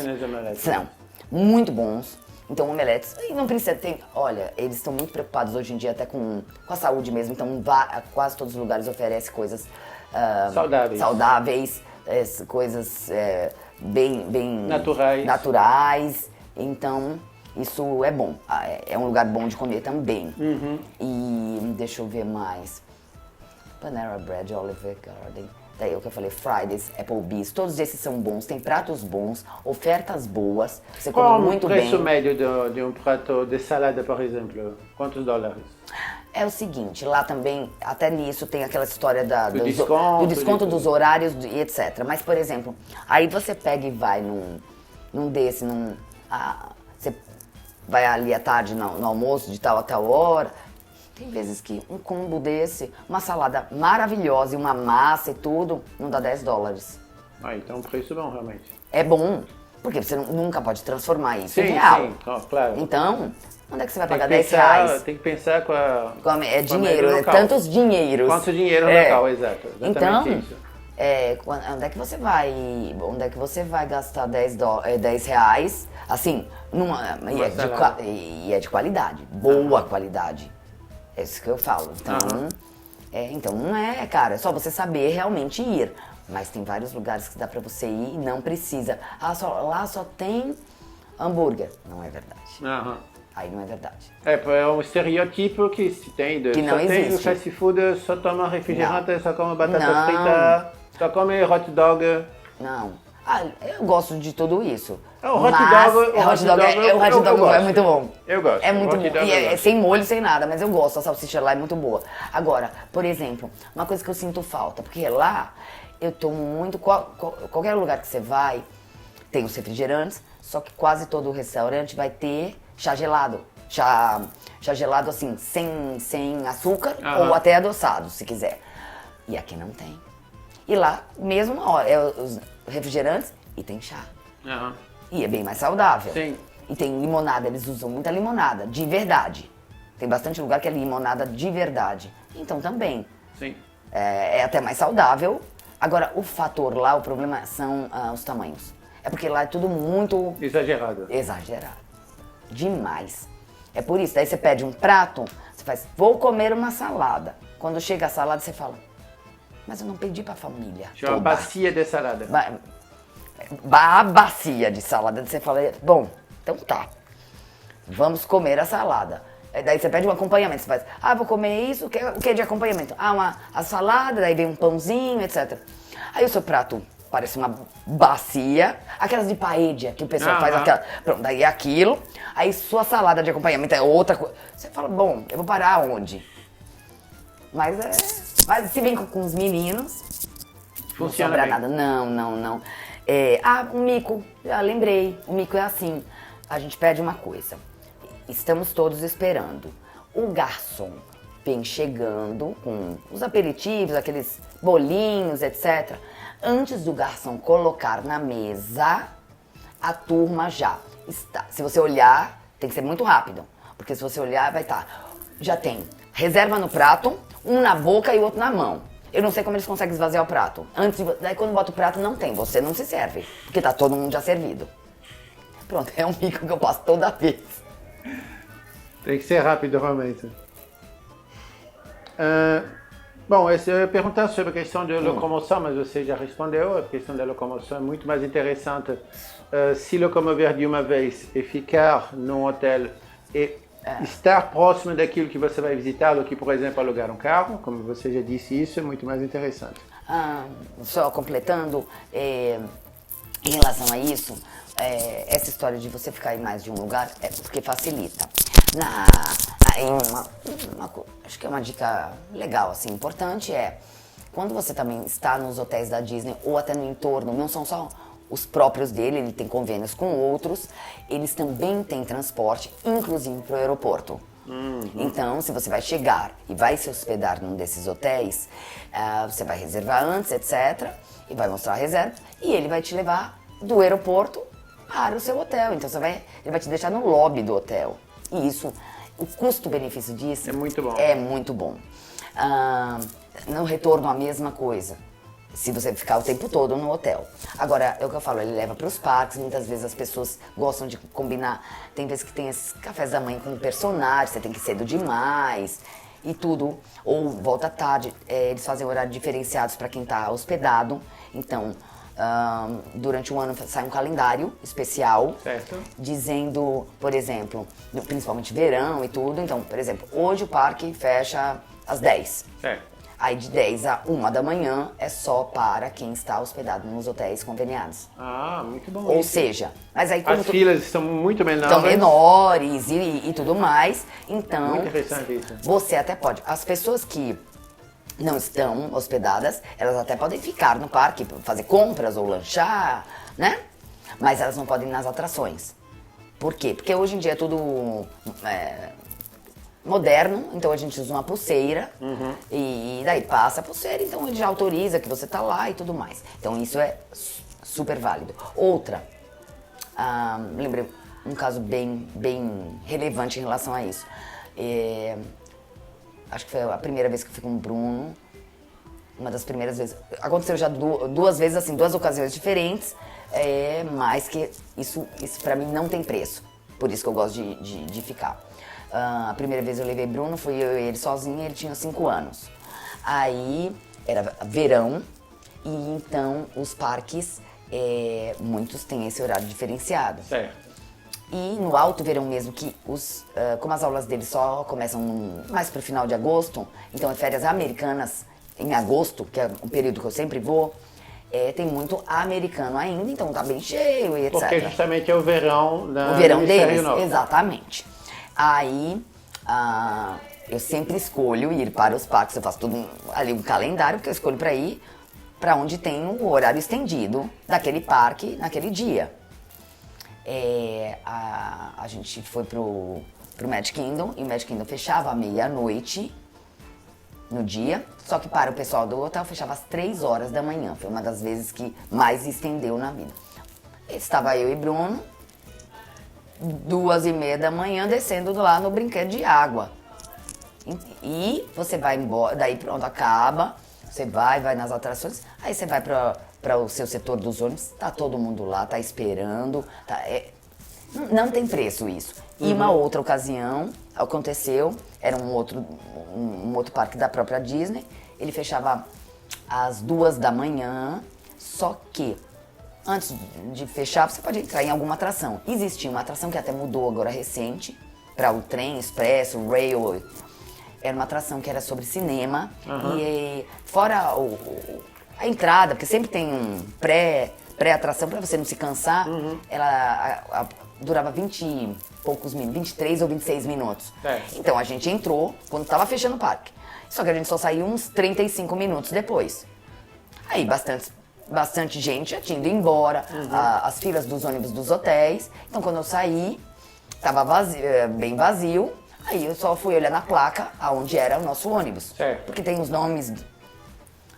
São muito bons. Então, omeletes, e não precisa ter... Olha, eles estão muito preocupados hoje em dia até com a saúde mesmo. Então, quase todos os lugares oferecem coisas saudáveis, coisas bem naturais. Então... Isso é bom, é um lugar bom de comer também. E deixa eu ver mais. Panera Bread, Olive Garden, daí o que eu falei, Fridays, Applebee's, todos esses são bons, tem pratos bons, ofertas boas, você come muito bem. Qual o preço médio de um prato de salada, por exemplo? Quantos dólares? É o seguinte, lá também, até nisso tem aquela história do desconto dos horários e etc. Mas, por exemplo, aí você pega e vai num desse, você vai ali à tarde no almoço, de tal a tal hora. Tem vezes que um combo desse, uma salada maravilhosa e uma massa e tudo, não dá $10. Então o preço é bom, realmente. É bom, porque você nunca pode transformar isso em real. Sim, claro. Então, onde é que você vai pagar R$10? Tem que pensar com a... É dinheiro, tantos dinheiros. Quanto dinheiro local, exato. Então, onde é que você vai gastar R$10, assim, e é de qualidade, boa qualidade. É isso que eu falo. Então não é, cara, é só você saber realmente ir. Mas tem vários lugares que dá pra você ir e não precisa. Lá só tem hambúrguer. Não é verdade. Aí não é verdade. É um estereotipo que se tem que não existe. Tem no fast food, só toma refrigerante, só come batata frita, só come hot dog. Não. Eu gosto de tudo isso. O hot dog é muito bom. Eu gosto. É muito bom. E é sem molho, sem nada, mas eu gosto. A salsicha lá é muito boa. Agora, por exemplo, uma coisa que eu sinto falta, porque lá eu tomo muito... Qualquer lugar que você vai, tem os refrigerantes, só que quase todo restaurante vai ter chá gelado. Chá gelado, assim, sem açúcar ou até adoçado, se quiser. E aqui não tem. E lá, mesmo, os refrigerantes e tem chá. E é bem mais saudável. Sim. E tem limonada, eles usam muita limonada, de verdade. Tem bastante lugar que é limonada de verdade. Então também. Sim. É até mais saudável. Agora, o fator lá, o problema são os tamanhos. É porque lá é tudo muito... Exagerado. Demais. É por isso, daí você pede um prato, você faz, vou comer uma salada. Quando chega a salada, você fala, mas eu não pedi pra família toda. Uma bacia de salada. A bacia de salada, você fala, bom, então tá, vamos comer a salada. Daí você pede um acompanhamento, você faz, vou comer isso, o que é de acompanhamento? A salada, daí vem um pãozinho, etc. Aí o seu prato parece uma bacia, aquelas de paella, que o pessoal faz aquela, pronto, daí é aquilo, aí sua salada de acompanhamento é outra coisa. Você fala, bom, eu vou parar onde? Mas se vem com os meninos, funciona não sobra bem. nada. Não. O mico, lembrei, o mico é assim, a gente pede uma coisa, estamos todos esperando, o garçom vem chegando com os aperitivos, aqueles bolinhos, etc. Antes do garçom colocar na mesa, a turma já está. Se você olhar, tem que ser muito rápido, porque se você olhar vai estar, já tem reserva no prato, um na boca e o outro na mão. Eu não sei como eles conseguem esvaziar o prato. Daí quando bota o prato não tem, você não se serve, porque tá todo mundo já servido. Pronto, é um mico que eu passo toda vez. Tem que ser rápido, realmente. Bom, eu ia perguntar sobre a questão de locomoção, mas você já respondeu. A questão da locomoção é muito mais interessante. Se locomover de uma vez e ficar num hotel e estar próximo daquilo que você vai visitar do que, por exemplo, alugar um carro, como você já disse, isso é muito mais interessante. Só completando, em relação a isso, essa história de você ficar em mais de um lugar é porque facilita. Acho que é uma dica legal, assim, importante quando você também está nos hotéis da Disney ou até no entorno, não são só os próprios dele, ele tem convênios com outros, eles também têm transporte, inclusive para o aeroporto. Então, se você vai chegar e vai se hospedar num desses hotéis, você vai reservar antes, etc. E vai mostrar a reserva e ele vai te levar do aeroporto para o seu hotel. Então, ele vai te deixar no lobby do hotel. E isso, o custo-benefício disso é muito bom. É muito bom. No retorno, a mesma coisa. Se você ficar o tempo todo no hotel. Agora, é o que eu falo, ele leva para os parques, muitas vezes as pessoas gostam de combinar. Tem vezes que tem esses cafés da manhã com um personagem, você tem que ir cedo demais e tudo. Ou volta tarde, eles fazem horários diferenciados para quem está hospedado. Então, durante o ano sai um calendário especial, certo, dizendo, por exemplo, principalmente verão e tudo. Então, por exemplo, hoje o parque fecha às 10. Certo. Aí de 10 a 1 da manhã é só para quem está hospedado nos hotéis conveniados. Muito bom. Ou seja, mas aí como as filas estão muito menores. Estão menores e tudo mais. Então, muito interessante isso. Você até pode. As pessoas que não estão hospedadas, elas até podem ficar no parque, fazer compras ou lanchar, né? Mas elas não podem ir nas atrações. Por quê? Porque hoje em dia é tudo moderno, então a gente usa uma pulseira e daí passa a pulseira, então ele já autoriza que você tá lá e tudo mais. Então isso é super válido. Outra, lembrei um caso bem relevante em relação a isso. Acho que foi a primeira vez que eu fui com o Bruno, uma das primeiras vezes. Aconteceu já duas vezes, assim, duas ocasiões diferentes, mas que isso pra mim não tem preço. Por isso que eu gosto de ficar. A primeira vez eu levei Bruno, fui eu e ele sozinho, ele tinha 5 anos. Aí era verão e então os parques, muitos têm esse horário diferenciado. Certo. E no alto verão mesmo, que como as aulas deles só começam mais pro final de agosto, então é férias americanas em agosto, que é um período que eu sempre vou, tem muito americano ainda, então tá bem cheio e etc. Porque justamente é o verão o verão deles, exatamente. Aí, eu sempre escolho ir para os parques, eu faço tudo ali um calendário, porque eu escolho para ir para onde tem o horário estendido daquele parque naquele dia. A gente foi pro Magic Kingdom, e o Magic Kingdom fechava à meia-noite no dia, só que para o pessoal do hotel fechava às 3 horas da manhã, foi uma das vezes que mais estendeu na vida. Estava eu e Bruno, 2h30 da manhã, descendo lá no brinquedo de água. E você vai embora, daí pronto, acaba, você vai nas atrações, aí você vai para o seu setor dos ônibus, tá todo mundo lá, tá esperando, não tem preço isso. E uma outra ocasião, aconteceu, era um outro parque da própria Disney, ele fechava às 2 da manhã, só que antes de fechar, você pode entrar em alguma atração. Existia uma atração que até mudou agora recente, para o trem expresso, o rail. Era uma atração que era sobre cinema. E fora a entrada, porque sempre tem um pré-atração para você não se cansar, ela durava 20 e poucos minutos, 23 ou 26 minutos. Então a gente entrou quando estava fechando o parque. Só que a gente só saiu uns 35 minutos depois. Aí bastante gente já tinha ido embora, as filas dos ônibus dos hotéis. Então quando eu saí, estava bem vazio. Aí eu só fui olhar na placa aonde era o nosso ônibus. Porque tem os nomes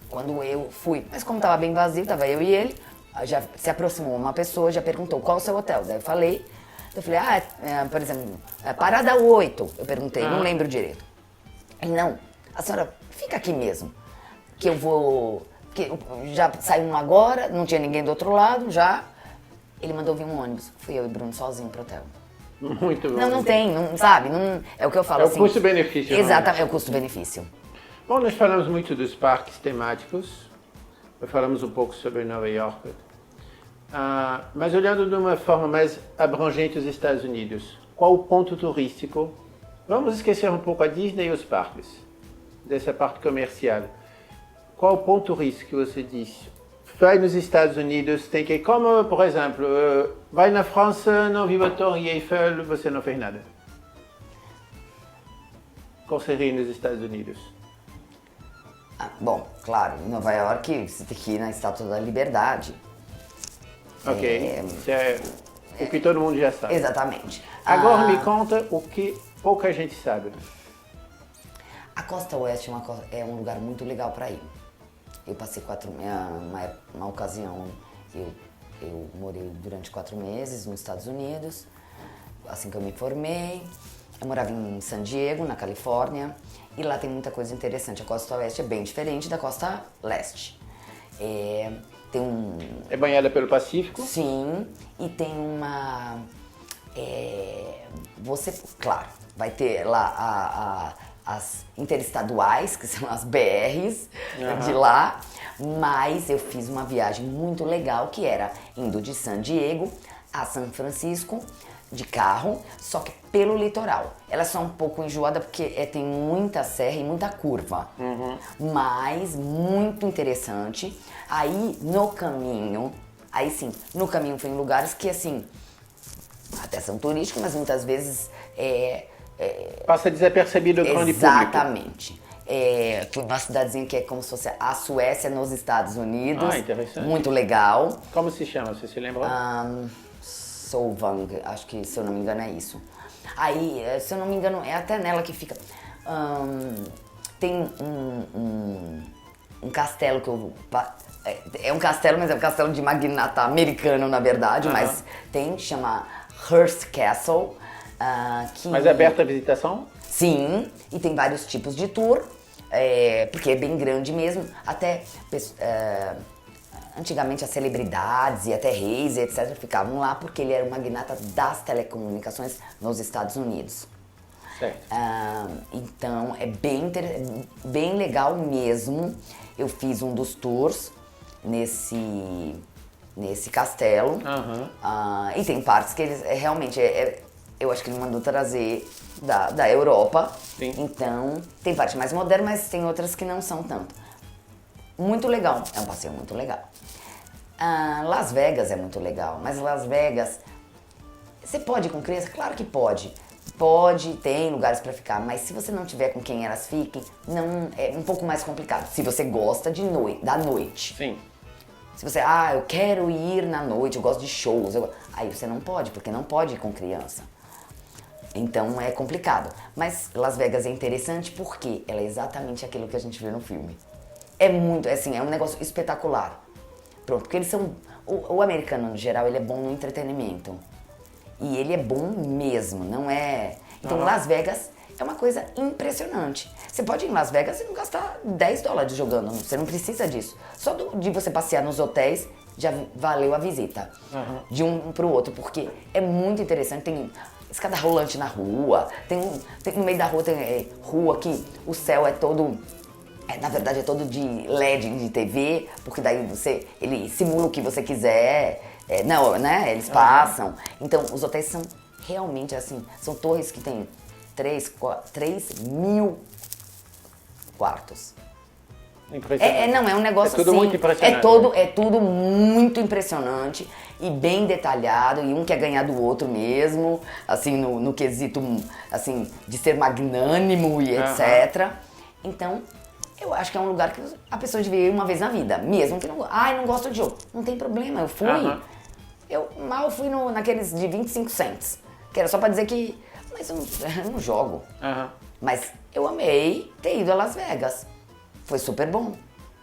quando eu fui. Mas como estava bem vazio, estava eu e ele, já se aproximou uma pessoa, já perguntou qual é o seu hotel. Daí eu falei, por exemplo, parada 8. Eu perguntei, não lembro direito. Ele, não, a senhora fica aqui mesmo, que eu vou... Porque já saiu um agora, não tinha ninguém do outro lado, já. Ele mandou vir um ônibus. Fui eu e Bruno sozinho pro hotel. Muito bom. Não tem, sabe? Não, é o que eu falo É assim. o custo-benefício. Exatamente, é o custo-benefício. Bom, nós falamos muito dos parques temáticos, falamos um pouco sobre Nova York, mas olhando de uma forma mais abrangente os Estados Unidos, qual o ponto turístico? Vamos esquecer um pouco a Disney e os parques, dessa parte comercial. Qual o ponto turístico que você diz? Vai nos Estados Unidos, tem que, como por exemplo, vai na França, não viu a Torre Eiffel, você não fez nada. Qual seria nos Estados Unidos? Bom, claro, em Nova York você tem que ir na Estátua da Liberdade. Ok, isso é o que todo mundo já sabe. Exatamente. Agora me conta o que pouca gente sabe. A Costa Oeste é um lugar muito legal para ir. Eu passei uma ocasião, eu morei durante 4 meses nos Estados Unidos, assim que eu me formei. Eu morava em San Diego, na Califórnia, e lá tem muita coisa interessante. A Costa Oeste é bem diferente da Costa Leste. É banhada pelo Pacífico? Sim, e tem uma... claro, vai ter lá as interestaduais, que são as BRs de lá, mas eu fiz uma viagem muito legal, que era indo de San Diego a São Francisco, de carro, só que pelo litoral. Ela é só um pouco enjoada porque tem muita serra e muita curva, mas muito interessante. Aí no caminho foi em lugares que assim, até são turísticos, mas muitas vezes passa desapercebido o grande público. Exatamente. Foi uma cidadezinha que é como se fosse a Suécia nos Estados Unidos. Interessante. Muito legal. Como se chama, você se lembra? Solvang, acho que, se eu não me engano, é isso. Aí, se eu não me engano, é até nela que fica... tem um castelo que eu... É um castelo, mas é um castelo de magnata americano, na verdade, mas que chama Hearst Castle. Mas é aberto à visitação? Sim, e tem vários tipos de tour, porque é bem grande mesmo. Até antigamente as celebridades e até reis, etc., ficavam lá porque ele era o magnata das telecomunicações nos Estados Unidos. Certo. Então é bem legal mesmo. Eu fiz um dos tours nesse castelo. E tem partes que eles realmente... eu acho que ele mandou trazer da Europa. Sim. Então, tem parte mais moderna, mas tem outras que não são tanto. Muito legal. É um passeio muito legal. Las Vegas é muito legal, mas Las Vegas... Você pode ir com criança? Claro que pode. Pode, tem lugares pra ficar, mas se você não tiver com quem elas fiquem, não, é um pouco mais complicado. Se você gosta da noite. Sim. Se você, eu quero ir na noite, eu gosto de shows, aí você não pode, porque não pode ir com criança. Então é complicado. Mas Las Vegas é interessante porque ela é exatamente aquilo que a gente vê no filme. É muito, assim, é um negócio espetacular. Pronto, porque eles são... O americano, no geral, ele é bom no entretenimento. E ele é bom mesmo, não é... Então Las Vegas é uma coisa impressionante. Você pode ir em Las Vegas e não gastar $10 jogando, você não precisa disso. Só de você passear nos hotéis já valeu a visita. De um pro outro, porque é muito interessante. Tem escada rolante na rua, tem no meio da rua tem rua que o céu é todo... na verdade é todo de LED, de TV, porque daí ele simula o que você quiser, não, né? Eles passam. Então os hotéis são realmente assim, são torres que tem 3.000 quartos. Impressionante. Não, é um negócio tudo assim, muito impressionante. é tudo muito impressionante e bem detalhado, e um quer ganhar do outro mesmo, assim, no quesito, assim, de ser magnânimo e etc. Então, eu acho que é um lugar que a pessoa devia ir uma vez na vida, mesmo que não gosto de jogo. Não tem problema, eu fui. Eu mal fui naqueles de 25 cents, que era só pra dizer que, mas eu não jogo. Mas eu amei ter ido a Las Vegas. Foi super bom.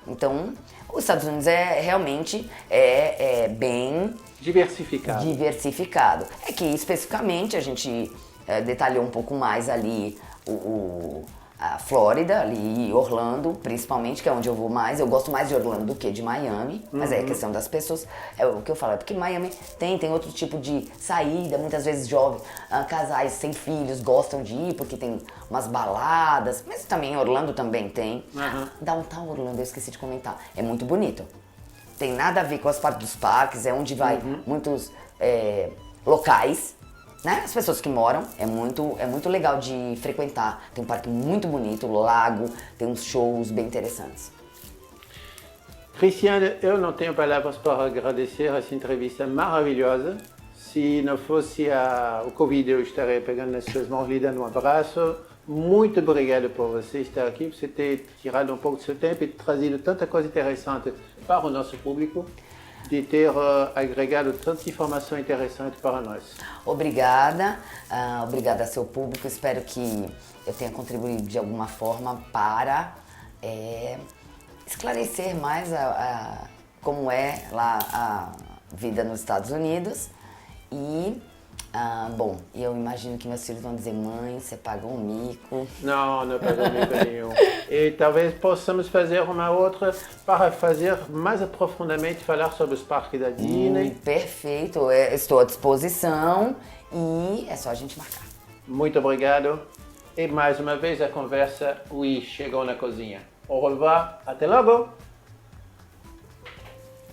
Então, os Estados Unidos realmente bem diversificado. É que especificamente a gente detalhou um pouco mais ali a Flórida, ali Orlando, principalmente, que é onde eu vou mais. Eu gosto mais de Orlando do que de Miami, mas é questão das pessoas. É o que eu falo, é porque Miami tem outro tipo de saída, muitas vezes jovens, casais sem filhos gostam de ir, porque tem umas baladas, mas também Orlando também tem. Downtown Orlando, eu esqueci de comentar, é muito bonito. Tem nada a ver com as partes dos parques, é onde vai muitos locais, né? As pessoas que moram, é muito legal de frequentar. Tem um parque muito bonito, lago, tem uns shows bem interessantes. Cristiane, eu não tenho palavras para agradecer essa entrevista maravilhosa. Se não fosse o Covid, eu estaria pegando nas suas mãos, lhe dando um abraço. Muito obrigado por você estar aqui, por você ter tirado um pouco do seu tempo e trazido tanta coisa interessante para o nosso público, de ter agregado tanta informação interessante para nós. Obrigada, obrigada ao seu público. Espero que eu tenha contribuído de alguma forma para esclarecer mais como é lá a vida nos Estados Unidos. E, bom, eu imagino que meus filhos vão dizer: mãe, você pagou um mico. Não pagou mico nenhum. E talvez possamos fazer uma outra para fazer mais aprofundadamente, falar sobre os parques da Disney. Perfeito, estou à disposição e é só a gente marcar. Muito obrigado. E mais uma vez a conversa chegou na cozinha. Au revoir, até logo!